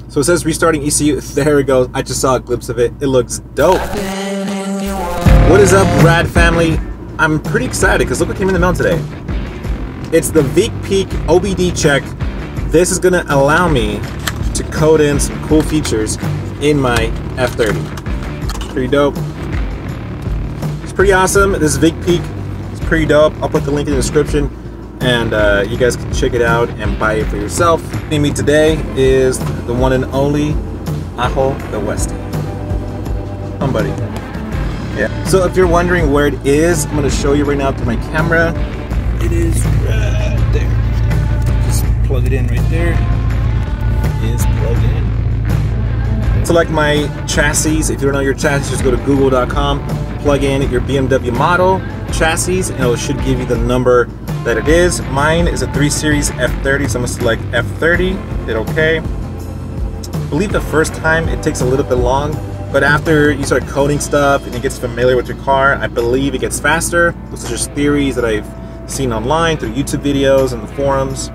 So it says restarting ECU. There it goes. I just saw a glimpse of it. It looks dope. What is up, Rad family? I'm pretty excited because look what came in the mail today. It's the VIC OBD check. This is gonna allow me to code in some cool features in my F30. Pretty dope. It's pretty awesome. This VIC is pretty dope. I'll put the link in the description, and you guys can check it out and buy it for yourself. Joining me today is the one and only Ajo the Westie. Come, buddy. Yeah. So if you're wondering where it is, I'm going to show you right now through my camera. It is right there. Just plug it in right there. It is plugged in. Select my chassis. If you don't know your chassis, just go to google.com, plug in your BMW model, chassis, and it should give you the number that it is. Mine is a 3 Series F30, so I'm going to select F30, hit OK. I believe the first time it takes a little bit long, but after you start coding stuff and it gets familiar with your car, I believe it gets faster. Those are just theories that I've seen online through YouTube videos and the forums.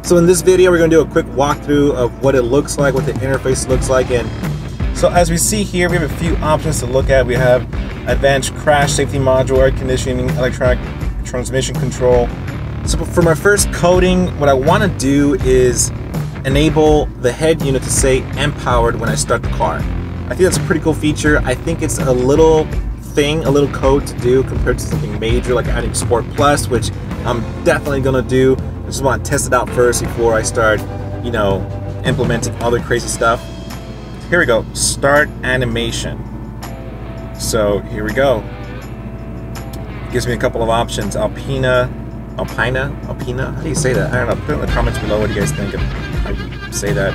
So in this video, we're going to do a quick walkthrough of what it looks like, what the interface looks like. And so as we see here, we have a few options to look at. We have advanced crash safety module, air conditioning, electronic transmission control. So for my first coding, what I want to do is enable the head unit to say empowered when I start the car. I think that's a pretty cool feature. I think it's a little thing, a little code to do compared to something major like adding Sport Plus, which I'm definitely gonna do. I just want to test it out first before I start, you know, implementing other crazy stuff. Here we go, start animation. So here we go. It gives me a couple of options. Alpina, how do you say that? I don't know, put it in the comments below what you guys think of how you say that.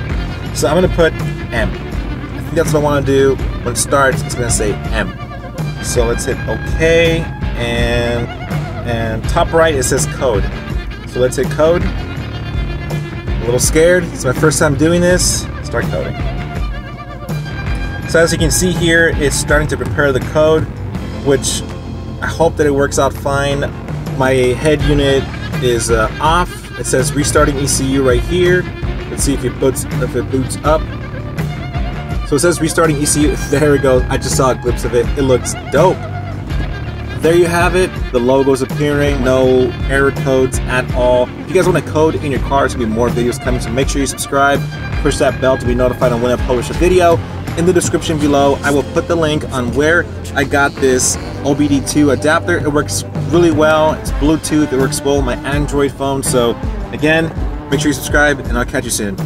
So I'm gonna put M. I think that's what I want to do. When it starts, it's going to say M. So let's hit OK, and top right it says code. So let's hit code. A little scared. It's my first time doing this. Start coding. So as you can see here, it's starting to prepare the code, which I hope that it works out fine. My head unit is off. It says restarting ECU right here. Let's see if it boots up. So it says restarting ECU. There it goes. I just saw a glimpse of it. It looks dope. There you have it. The logo's appearing. No error codes at all. If you guys want to code in your car, there's going to be more videos coming. So make sure you subscribe. Push that bell to be notified on when I publish a video. In the description below, I will put the link on where I got this OBD2 adapter. It works really well. It's Bluetooth. It works well on my Android phone. So again, make sure you subscribe, and I'll catch you soon.